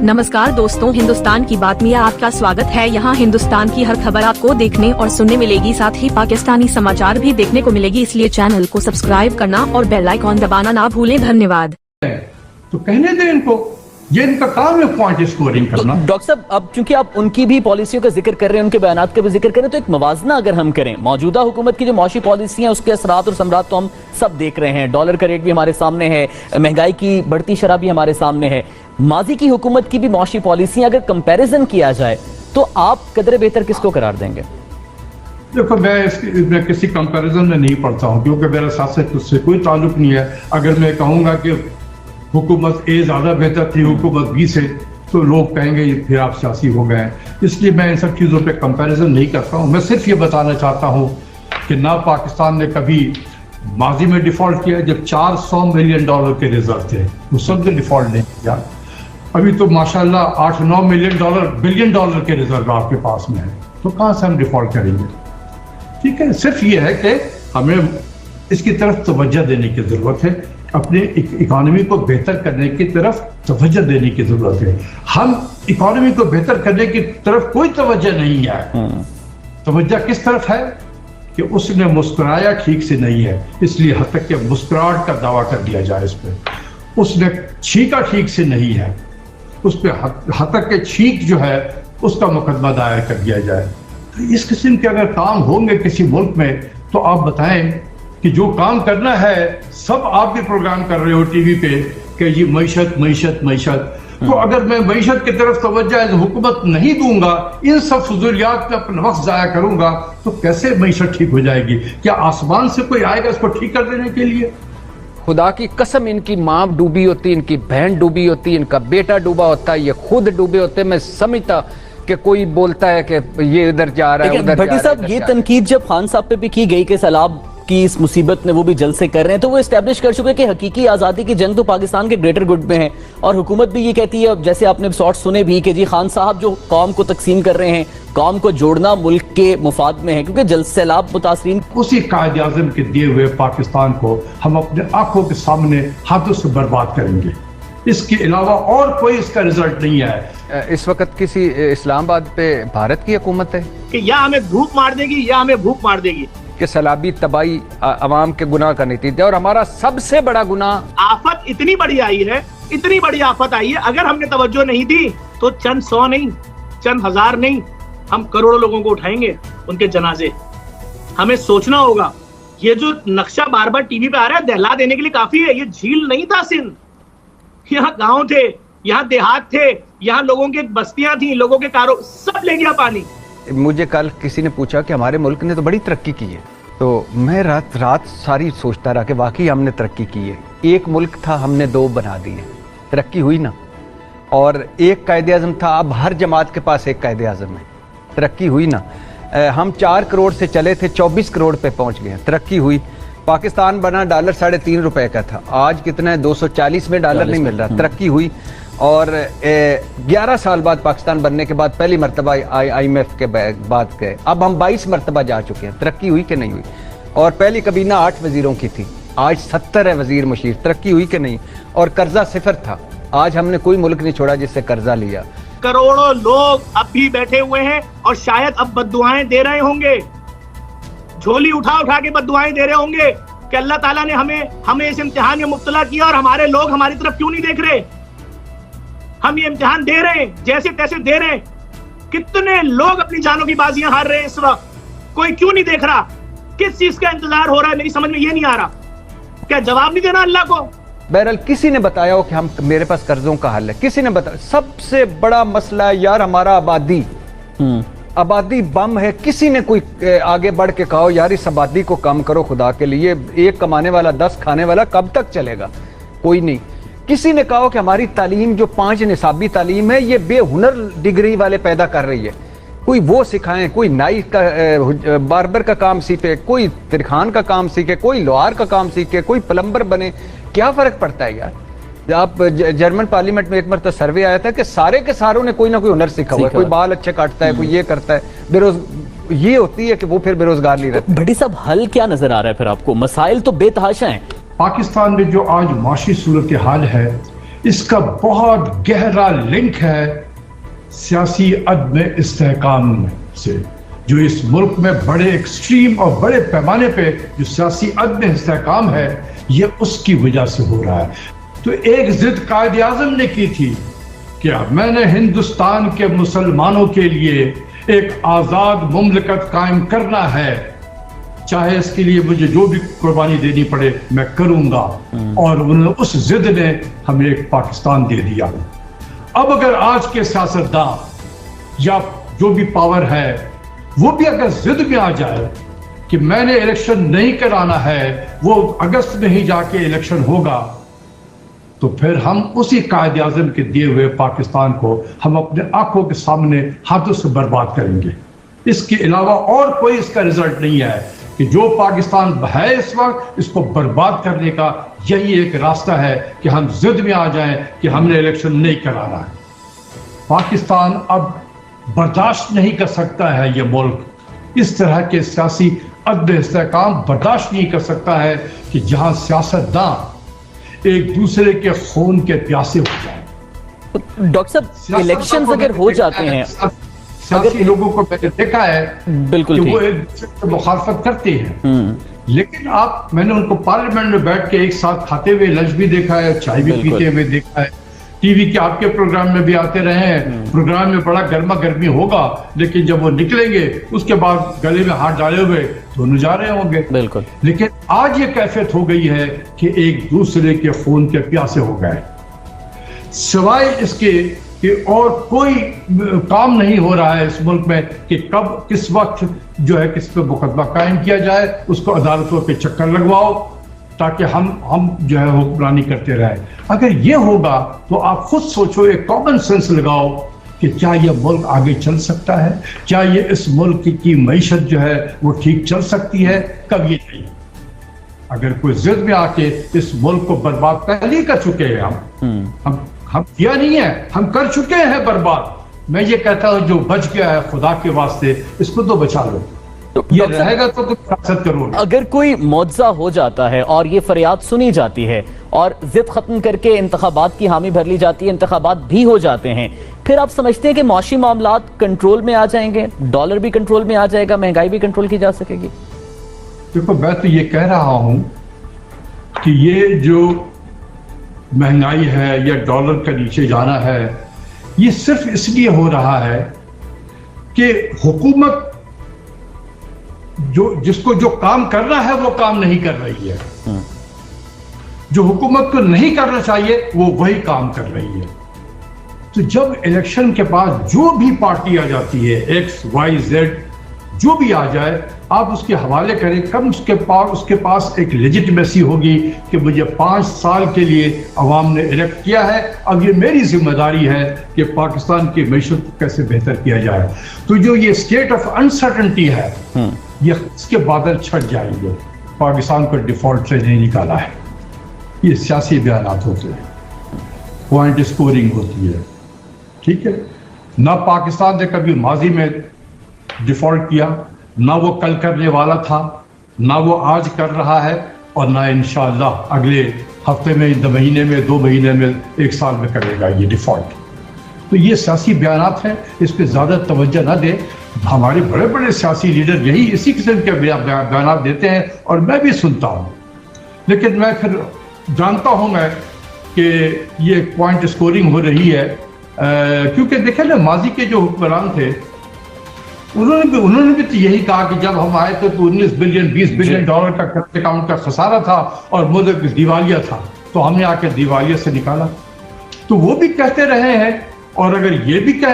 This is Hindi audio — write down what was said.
नमस्कार दोस्तों, हिंदुस्तान की बात में आपका स्वागत है। यहाँ हिंदुस्तान की हर खबर आपको देखने और सुनने मिलेगी, साथ ही पाकिस्तानी समाचार भी देखने को मिलेगी, इसलिए चैनल को सब्सक्राइब करना और बेल आइकॉन दबाना ना भूलें। धन्यवाद। तो कहने दें इनको, ये इनका काम है पॉइंट स्कोरिंग करना। डॉक्टर साहब, अब चूंकि आप उनकी भी पॉलिसियों का जिक्र कर रहे हैं, उनके बयानात का भी जिक्र कर रहे हैं, तो एक मवाजना अगर हम करें, मौजूदा हुकूमत की जो मौशी पॉलिसी है उसके असरात और समरात तो हम सब देख रहे हैं। डॉलर का रेट भी हमारे सामने है, महंगाई की बढ़ती शरह भी हमारे सामने है। माजी की हुकूमत की भी मौशी पॉलिसी अगर कंपेरिजन किया जाए तो आप कदरे बेहतर किसको करार देंगे? देखो, मैं किसी कंपैरिजन में नहीं पड़ता हूँ, क्योंकि मेरा साथ से उससे कोई ताल्लुक नहीं है। अगर मैं कहूँगा कि हुकूमत ए ज़्यादा बेहतर थी हुकूमत बी से, तो लोग कहेंगे फिर आप सियासी हो गए हैं। इसलिए मैं इन सब चीज़ों पे कंपैरिजन नहीं करता हूँ। मैं सिर्फ ये बताना चाहता हूँ कि ना पाकिस्तान ने कभी माजी में डिफ़ॉल्ट किया, जब $400 मिलियन के रिजर्व थे, उस सब ने डिफ़ॉल्ट नहीं किया। अभी तो माशाल्लाह $8-9 बिलियन के रिजर्व आपके पास में है, तो कहाँ से हम डिफ़ॉल्ट करेंगे? ठीक है, सिर्फ ये है कि हमें इसकी तरफ तवज्जो देने की ज़रूरत है, अपने इकोनॉमी को बेहतर करने की तरफ तवज्जो देने की ज़रूरत है। हम इकोनॉमी को बेहतर करने की तरफ कोई तवज्जो नहीं है। तवज्जो किस तरफ है कि उसने मुस्कुराया ठीक से नहीं है, इसलिए हद तक कि मुस्कुराहट का दावा कर दिया जाए इस पर। उसने छींका ठीक से नहीं है, उस पर हद तक के छींक जो है उसका मुकदमा दायर कर दिया जाए। तो इस किस्म के अगर काम होंगे किसी मुल्क में, तो आप बताएं कि जो काम करना है सब आप भी प्रोग्राम कर रहे हो टीवी पे कि ये मईशत मईशत मईशत। तो अगर मैं मईशत की तरफ तवज्जो हुकूमत नहीं दूंगा, इन सब फजूलियात पे अपना वक्त जाया करूंगा, तो कैसे मईशत ठीक हो जाएगी? क्या आसमान से कोई आएगा इसको ठीक कर देने के लिए? खुदा की कसम, इनकी माँ डूबी होती, इनकी बहन डूबी होती, इनका बेटा डूबा होता, ये खुद डूबे होते। मैं समझता कि कोई बोलता है कि ये इधर जा रहा है, उधर जा रहा है। साहब, ये तनकीद जब खान साहब पे भी की गई कि सैलाब की इस मुसीबत में वो भी जलसे कर रहे हैं, तो वो एस्टैब्लिश कर चुके हैं कि हकीकी आज़ादी की जंग तो पाकिस्तान के ग्रेटर गुड में है। और हुकूमत भी ये कहती है, जैसे आपने शॉर्ट सुने भी, कि जी खान साहब जो कौम को तकसीम कर रहे हैं, कौम को जोड़ना मुल्क के मुफाद में है, क्योंकि जल सैलाब मुतासरीन। उसी कायदे आज़म के दिए हुए पाकिस्तान को हम अपने आंखों के सामने हाथों से बर्बाद करेंगे। इसके अलावा और कोई इसका रिजल्ट नहीं है। इस वक्त किसी इस्लामाबाद पे भारत की हुकूमत है कि या हमें धूप मार देगी या हमें भूख मार देगी, कि सैलाबी तबाही अवाम के गुनाह का नतीजा। और हमारा सबसे बड़ा गुनाह, आफत इतनी बड़ी आई है, इतनी बड़ी आफत आई है, अगर हमने तवज्जो नहीं दी तो चंद 100 नहीं, चंद 1000 नहीं, हम करोड़ों लोगों को उठाएंगे उनके जनाजे। हमें सोचना होगा, ये जो नक्शा बार बार टीवी पे आ रहा है दहला देने के लिए काफी है। ये झील नहीं था सिंध, यहाँ गांव थे, यहाँ देहात थे, यहाँ लोगों की बस्तियां थी, लोगों के कारों, सब ले गया पानी। मुझे कल किसी ने पूछा कि हमारे मुल्क ने तो बड़ी तरक्की की है, तो मैं रात सारी सोचता रहा कि वाकई हमने तरक्की की है। एक मुल्क था, हमने 2 बना दिए, तरक्की हुई ना। और एक कायदे आज़म था, अब हर जमात के पास एक कायदे आज़म है, तरक्की हुई ना। हम 4 करोड़ से चले थे, 24 करोड़ पे पहुंच गए, तरक्की हुई। पाकिस्तान बना, डॉलर $3.5 का था, आज कितना है? 240 में डॉलर नहीं मिल रहा, तरक्की हुई। और 11 साल बाद पाकिस्तान बनने के बाद पहली मरतबा IMF के बाद गए, अब हम 22 मरतबा जा चुके हैं, तरक्की हुई कि नहीं हुई? और पहली कबीना 8 वजीरों की थी, आज 70 है वजीर मुशीर, तरक्की हुई कि नहीं? और कर्जा 0 था, आज हमने कोई मुल्क नहीं छोड़ा जिससे कर्जा लिया। करोड़ों लोग अब भी बैठे हुए हैं और शायद अब बद्दुआएं दे रहे होंगे, झोली उठा उठा के बद्दुआएं दे रहे होंगे कि अल्लाह ताला ने हमें इस इम्तिहान में मुब्तला किया और हमारे लोग हमारी तरफ क्यों नहीं देख रहे। हम ये इम्तिहान दे रहे हैं, जैसे तैसे दे रहे हैं। कितने लोग अपनी जानों की बाजियां हार रहे हैं इस वक्त, कोई क्यों नहीं देख रहा? किस चीज का इंतजार हो रहा है? मेरी समझ में ये नहीं आ रहा। क्या जवाब नहीं देना अल्लाह को? बहरहाल किसी ने बताया हो कि हम मेरे पास कर्जों का हल है, किसी ने बताया। सबसे बड़ा मसला है यार हमारा आबादी, आबादी बम है। किसी ने कोई आगे बढ़ के कहो यार इस आबादी को कम करो खुदा के लिए, एक कमाने वाला 10 खाने वाला कब तक चलेगा? कोई नहीं। किसी ने कहा कि हमारी तालीम जो 5 निसाबी तालीम है ये बेहुनर डिग्री वाले पैदा कर रही है, कोई वो सिखाएं, कोई नाई का बार्बर का काम सीखे, कोई तिरखान का काम सीखे, कोई लोहार का काम सीखे, कोई प्लम्बर बने। क्या फर्क पड़ता है यार? आप जर्मन पार्लियामेंट में एक मरतबा सर्वे आया था कि सारे के सारों ने कोई ना कोई हुनर सीखा हुआ है, कोई बाल अच्छे काटता है, कोई ये करता है। ये होती है कि वो फिर बेरोजगार नहीं रहते। भट्टी साहब, हल क्या नजर आ रहा है फिर आपको? मसाइल तो बेतहाशा हैं। पाकिस्तान में जो आज माशी सूरत हाल है, इसका बहुत गहरा लिंक है सियासी अदम इस्तेहकाम से, जो इस मुल्क में बड़े एक्सट्रीम और बड़े पैमाने पे जो सियासी अदम इस्तेहकाम है, ये उसकी वजह से हो रहा है। तो एक जिद कायद आज़म ने की थी कि मैंने हिंदुस्तान के मुसलमानों के लिए एक आज़ाद मुमलिकत कायम करना है, चाहे इसके लिए मुझे जो भी कुर्बानी देनी पड़े मैं करूंगा। और उन्होंने उस जिद ने हमें एक पाकिस्तान दे दिया। अब अगर आज के सियासतदान या जो भी पावर है वो भी अगर जिद में आ जाए कि मैंने इलेक्शन नहीं कराना है, वो अगस्त में ही जाके इलेक्शन होगा, तो फिर हम उसी कायद आज़म के दिए हुए पाकिस्तान को हम अपने आंखों के सामने हाथों से बर्बाद करेंगे। इसके अलावा और कोई इसका रिजल्ट नहीं है कि जो पाकिस्तान है इस वक्त, इसको बर्बाद करने का यही एक रास्ता है कि हम जिद में आ जाएं कि हमने इलेक्शन नहीं कराना है। पाकिस्तान अब बर्दाश्त नहीं कर सकता है, ये मुल्क इस तरह के सियासी अदम इस्तेहकाम बर्दाश्त नहीं कर सकता है कि जहां सियासतदान एक दूसरे के खून के प्यासे हो जाए। डॉक्टर साहब, इलेक्शंस अगर हो जाते हैं, सियासी लोगों को मैंने देखा है बिल्कुल कि वो एक दूसरे से मुखालफत करते हैं, लेकिन मैंने उनको पार्लियामेंट में बैठ के एक साथ खाते हुए लंच भी देखा है, चाय भी पीते हुए देखा है, टीवी के आपके प्रोग्राम में भी आते रहे हैं। प्रोग्राम में बड़ा गर्मा गर्मी होगा, लेकिन जब वो निकलेंगे उसके बाद गले में हाथ डाले हुए दोनों जा रहे होंगे। बिल्कुल। लेकिन आज ये कैफियत हो गई है कि एक दूसरे के खून के प्यासे हो गए, सिवाय इसके कि और कोई काम नहीं हो रहा है इस मुल्क में कि कब किस वक्त जो है किस पे मुकदमा कायम किया जाए, उसको अदालतों के चक्कर लगवाओ ताकि हम जो है हुक्मरानी करते रहे। अगर ये होगा तो आप खुद सोचो, एक कॉमन सेंस लगाओ कि क्या ये मुल्क आगे चल सकता है, क्या ये इस मुल्क की मईशत जो है वो ठीक चल सकती है? कभी नहीं। अगर कोई जिद में आके इस मुल्क को बर्बाद पहले कर चुके हैं हम किया नहीं है, हम कर चुके हैं बर्बाद। मैं ये कहता हूं जो बच गया है खुदा के वास्ते इसको तो बचा लो, तो ये रहेगा तो तुम सियासत करोगे। अगर कोई मुआवजा हो जाता है और ये फरियाद सुनी जाती है और जिद खत्म करके इंतखाबात की हामी भर ली जाती है, इंतखाबात भी हो जाते हैं, फिर आप समझते हैं कि माशी मामलात कंट्रोल में आ जाएंगे, डॉलर भी कंट्रोल में आ जाएगा, महंगाई भी कंट्रोल की जा सकेगी? देखो, मैं तो ये कह रहा हूं कि ये जो महंगाई है या डॉलर का नीचे जाना है, ये सिर्फ इसलिए हो रहा है कि हुकूमत जिसको जो काम करना है वो काम नहीं कर रही है, जो हुकूमत को नहीं करना चाहिए वो वही काम कर रही है। तो जब इलेक्शन के बाद जो भी पार्टी आ जाती है, एक्स वाई जेड जो भी आ जाए, आप उसके हवाले करें, कम उसके पास एक लेजिटिमेसी होगी कि मुझे 5 साल के लिए अवाम ने इलेक्ट किया है, अब ये मेरी जिम्मेदारी है कि पाकिस्तान की मैशत को कैसे बेहतर किया जाए। तो जो ये स्टेट ऑफ अनसर्टेनिटी है, ये इसके बादल छट जाएंगे। पाकिस्तान को डिफॉल्ट से नहीं निकाला है, ये सियासी बयानात होते हैं, पॉइंट स्कोरिंग होती है, ठीक है ना। पाकिस्तान ने कभी माजी में डिफॉल्ट किया, ना वो कल करने वाला था, ना वो आज कर रहा है, और ना इंशाअल्लाह अगले हफ्ते में, 2 महीने में, 2 महीने में, 1 साल में करेगा ये डिफॉल्ट। तो ये सियासी बयानात हैं, इस पर ज़्यादा तवज्जो ना दें। हमारे बड़े बड़े सियासी लीडर यही इसी किस्म के बयानात देते हैं और मैं भी सुनता हूँ, लेकिन मैं फिर जानता हूँ मैं कि ये पॉइंट स्कोरिंग हो रही है, क्योंकि देखें ना, माजी के जो हुक्मरान थे उन्होंने भी तो यही कहा कि जब हम आए तो 19 बिलियन 20 बिलियन डॉलर का करंट अकाउंट का खसारा था और मुल्क दिवालिया था, तो हमने आके दिवालिया से निकाला। तो वो भी कहते रहे हैं, और अगर ये भी कह